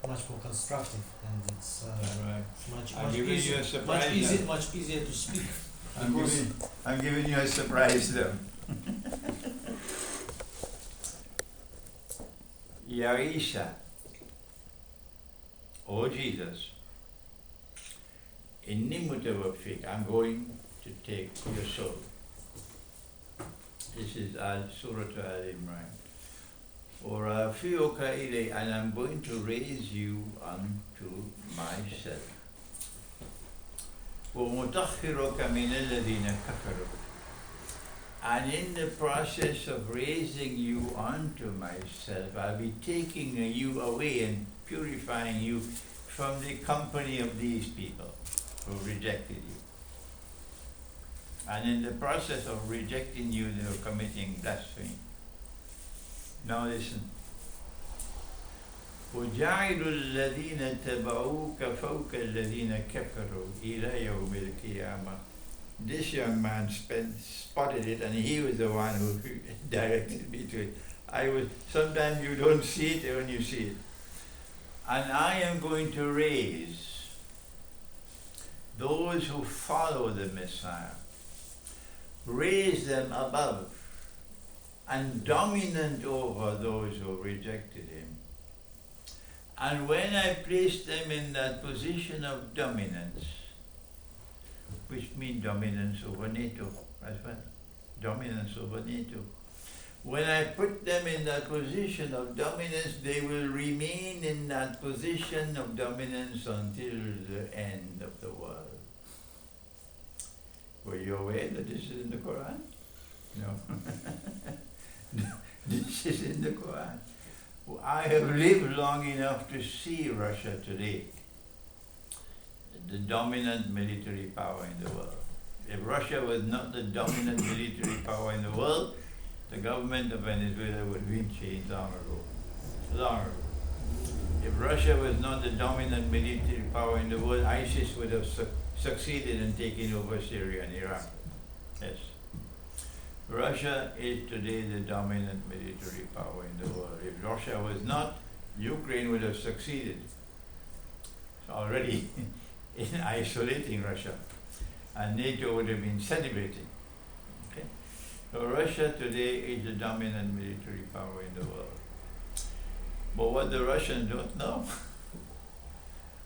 much more constructive, and it's Right. much I'm giving you a surprise now. much easier to speak. I'm giving you a surprise though. Yarisa, oh Jesus, inni mutawaffiq, I'm going to take your soul. This is Surah Al-Imran. Or and I'm going to raise you unto myself. وَمُطَخِّرُكَ مِنَ الَّذِينَ كَفَرُوا. And in the process of raising you unto myself, I'll be taking you away and purifying you from the company of these people who rejected you. And in the process of rejecting you, they were committing blasphemy. Now listen. وَجَعِلُ الَّذِينَ تَبَعُوكَ فَوْقَ الَّذِينَ كَفَرُوا إِلَى يَوْمِ الْقِيَامَةِ. This young man spotted it, and he was the one who directed me to it. Sometimes you don't see it when you see it. And I am going to raise those who follow the Messiah, raise them above and dominant over those who rejected him. And when I place them in that position of dominance, which means dominance over NATO as well, dominance over NATO. When I put them in that position of dominance, they will remain in that position of dominance until the end of the world. Were you aware that this is in the Quran? No. This is in the Quran. I have lived long enough to see Russia today, the dominant military power in the world. If Russia was not the dominant military power in the world, the government of Venezuela would have been changed long ago. Long ago. If Russia was not the dominant military power in the world, ISIS would have succeeded in taking over Syria and Iraq. Yes. Russia is today the dominant military power in the world. If Russia was not, Ukraine would have succeeded already in isolating Russia, and NATO would have been celebrating. Okay? So Russia today is the dominant military power in the world. But what the Russians don't know,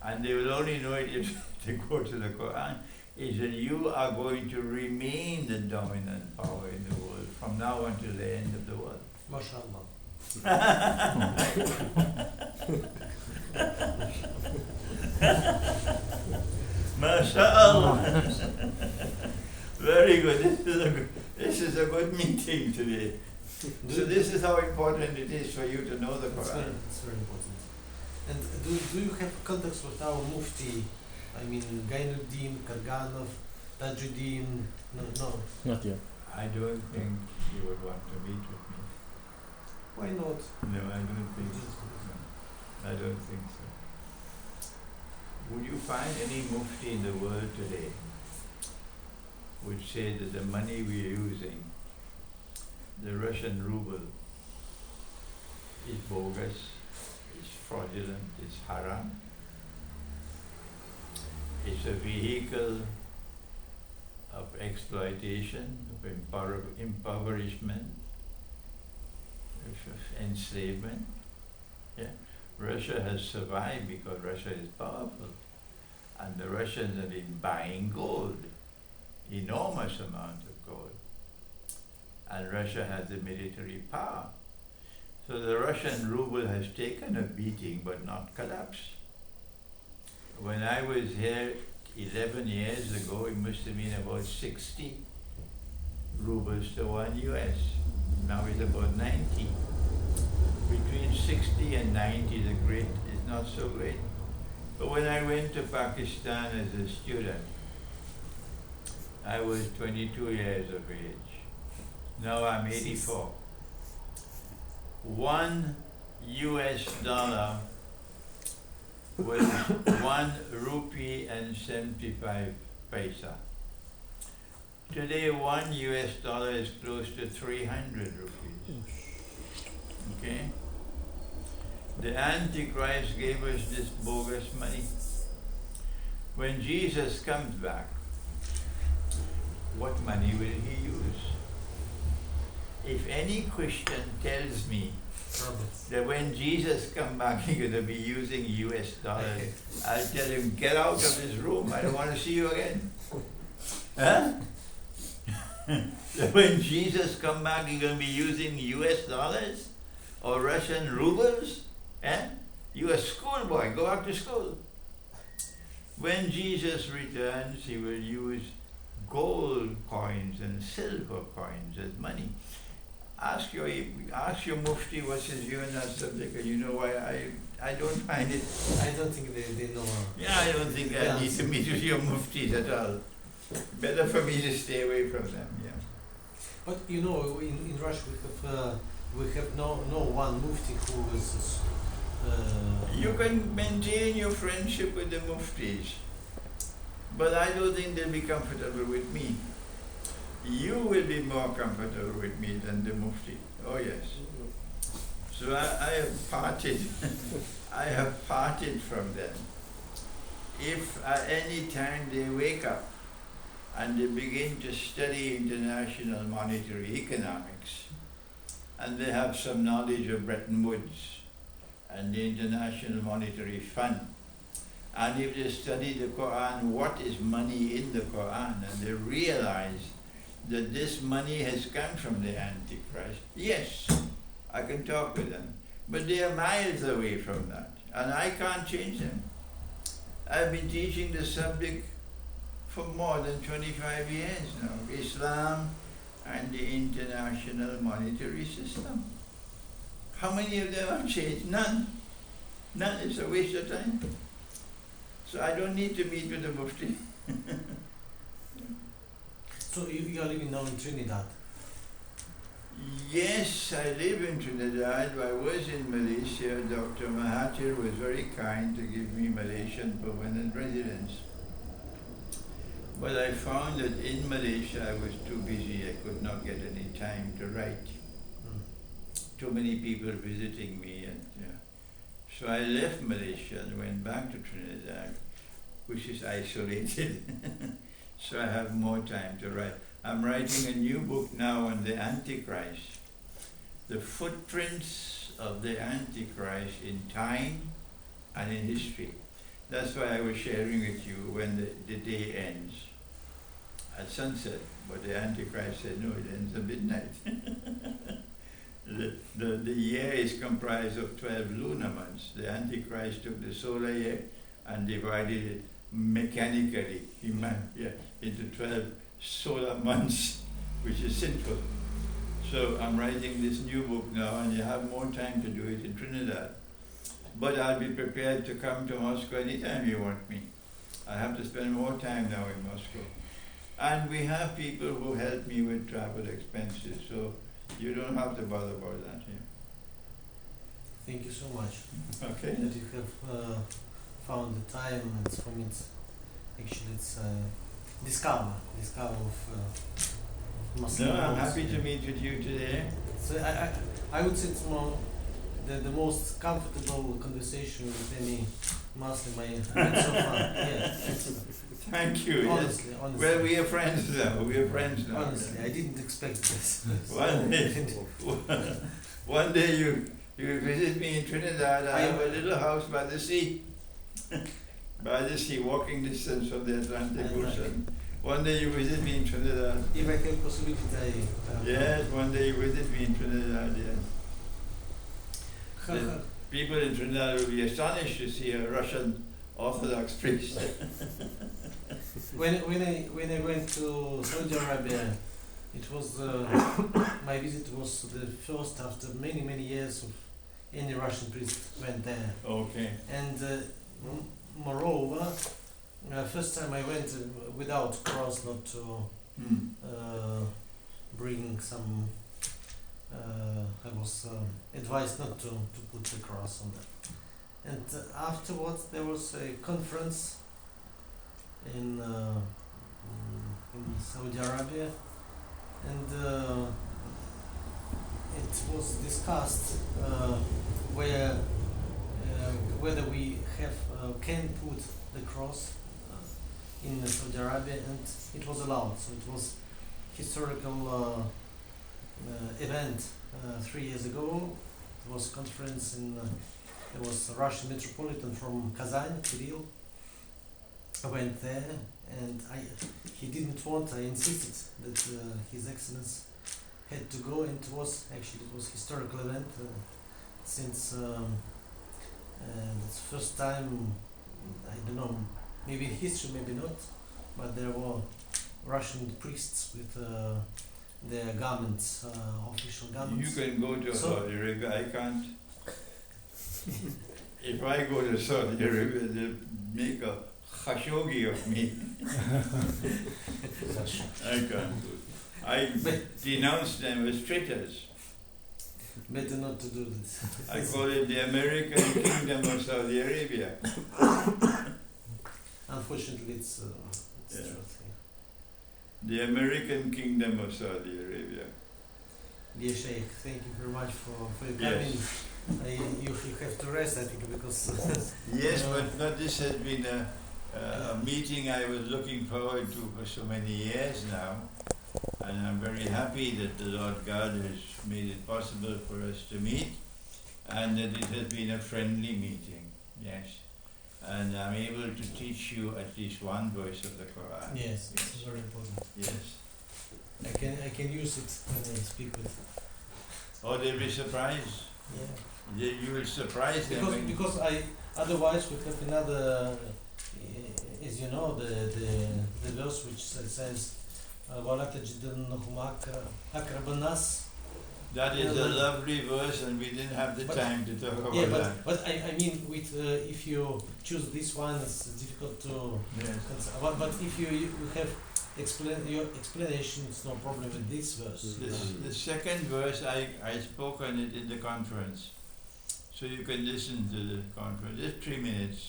and they will only know it if they go to the Quran, is that you are going to remain the dominant power in the world from now until the end of the world. MashaAllah. MashaAllah. Very good. This is a good meeting today. So this is how important it is for you to know the Quran. It's very important. And do you have contacts with our Mufti? I mean, Gainuddin, Karganov, Tajuddin? No. Not yet. I don't think you would want to meet with me. Why not? No, I don't think so. I don't think so. Would you find any Mufti in the world today which say that the money we are using, the Russian ruble, is bogus, is fraudulent, is haram? It's a vehicle of exploitation, of impoverishment, of enslavement. Yeah. Russia has survived because Russia is powerful, and the Russians have been buying gold, enormous amount of gold, and Russia has the military power. So the Russian ruble has taken a beating but not collapsed. When I was here 11 years ago, it must have been about 60 rubles to 1 US. Now it's about 90. Between 60 and 90 is not so great. But when I went to Pakistan as a student, I was 22 years of age. Now I'm 84. $1 was 1 rupee and 75 paisa. Today $1 is close to 300 rupees. Okay? The Antichrist gave us this bogus money. When Jesus comes back, what money will he use? If any Christian tells me that when Jesus comes back he's going to be using US dollars, I'll tell him, get out of this room, I don't want to see you again. Huh? That when Jesus comes back he's going to be using US dollars or Russian rubles? Eh? You're a schoolboy, go back to school. When Jesus returns, he will use gold coins and silver coins as money. Ask your Mufti what's his view on that subject, and you know why I don't find it. I don't think they know. Yeah, I don't think I need to meet with your Muftis at all. Better for me to stay away from them, yeah. But you know, in Russia we have no one Mufti who is. You can maintain your friendship with the Muftis, but I don't think they'll be comfortable with me. You will be more comfortable with me than the Mufti. Oh yes. So I have parted. I have parted from them. If at any time they wake up and they begin to study international monetary economics, and they have some knowledge of Bretton Woods and the International Monetary Fund, and if they study the Quran, what is money in the Quran, and they realize that this money has come from the Antichrist, yes, I can talk with them. But they are miles away from that, and I can't change them. I've been teaching the subject for more than 25 years now, Islam and the international monetary system. How many of them have changed? None. None. It's a waste of time. So I don't need to meet with the Mufti. So you are living now in Trinidad? Yes, I live in Trinidad. I was in Malaysia. Dr. Mahathir was very kind to give me Malaysian permanent residence. But I found that in Malaysia I was too busy. I could not get any time to write. Too many people visiting me, and so I left Malaysia and went back to Trinidad, which is isolated. So I have more time to write. I'm writing a new book now on the Antichrist, the footprints of the Antichrist in time and in history. That's why I was sharing with you when the day ends at sunset, but the Antichrist said no, it ends at midnight. The year is comprised of 12 lunar months. The Antichrist took the solar year and divided it mechanically into 12 solar months, which is sinful. So I'm writing this new book now, and you have more time to do it in Trinidad. But I'll be prepared to come to Moscow anytime you want me. I have to spend more time now in Moscow. And we have people who help me with travel expenses, so you don't have to bother about that here. Thank you so much. Okay. That you have found the time, and for me it's discover of Muslim. No, I'm happy to meet with you today. So I would say it's more the most comfortable conversation with any Muslim I had so far. Yeah. Thank you. Honestly. Well, we are friends now. Honestly, I didn't expect this. One day you visit me in Trinidad. I have a little house by the sea. By the sea, walking distance from the Atlantic Ocean. One day you visit me in Trinidad. If I have possibility, yes, one day you visit me in Trinidad, yes. The people in Trinidad will be astonished to see a Russian Orthodox priest. When I went to Saudi Arabia, it was my visit was the first after many years of any Russian priest went there. Okay. And moreover, first time I went without cross, not to bring some. I was advised not to put the cross on that. And afterwards there was a conference in Saudi Arabia, and it was discussed where whether we have can put the cross in Saudi Arabia, and it was allowed. So it was historical event 3 years ago. There was a conference there was a Russian metropolitan from Kazan, Kirill. I went there, and he didn't want. I insisted that His Excellency had to go, and it was historical event since it's first time. I don't know, maybe in history, maybe not, but there were Russian priests with their garments, official garments. You can go to Saudi Arabia, I can't. If I go to Saudi Arabia, they'll make a khashoggi of me. I can't do it. I denounce them as traitors. Better not to do this. I call it the American Kingdom of Saudi Arabia. Unfortunately, it's Yeah. true. The American Kingdom of Saudi Arabia. Dear Sheikh, thank you very much for your Yes. coming. You have to rest, I think, because Yes, but this has been a meeting I was looking forward to for so many years now, and I'm very happy that the Lord God has made it possible for us to meet, and that it has been a friendly meeting, yes. And I'm able to teach you at least one verse of the Quran. yes, it's very important. Yes. I can use it when I speak with. Oh, they'll be surprised. Yeah. You will surprise them. Because otherwise we have another, as you know, the verse which says, وَلَا تَجِدَنَّهُمْ أَقْرَبَ النَّاسِ. That is a lovely verse, and we didn't have the time to talk about Yeah, that. but I mean, with if you choose this one, it's difficult to. Yes. But if you have your explanation, it's no problem with this verse. The second verse, I spoke on it in the conference, so you can listen to the conference. Just 3 minutes.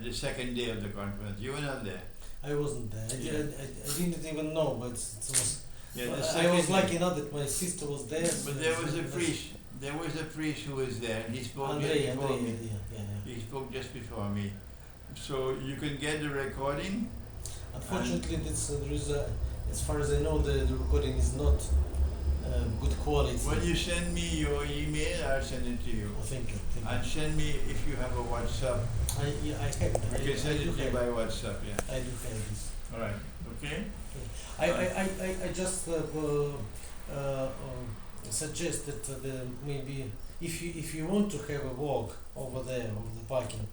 The second day of the conference. You were not there. I wasn't there. I didn't even know, but it was. Yeah, I was lucky enough that my sister was there. But there was a priest. There was a priest who was there, and he spoke just Andrei, before me. yeah. He spoke just before me. So you can get the recording. Unfortunately, there is as far as I know, the recording is not good quality. When you send me your email, I'll send it to you. Oh, thank you. And send me if you have a WhatsApp. I have it. You can send it to me by WhatsApp, yeah. I do have this. All right. Okay. I just suggest that maybe if you want to have a walk over there over the parking,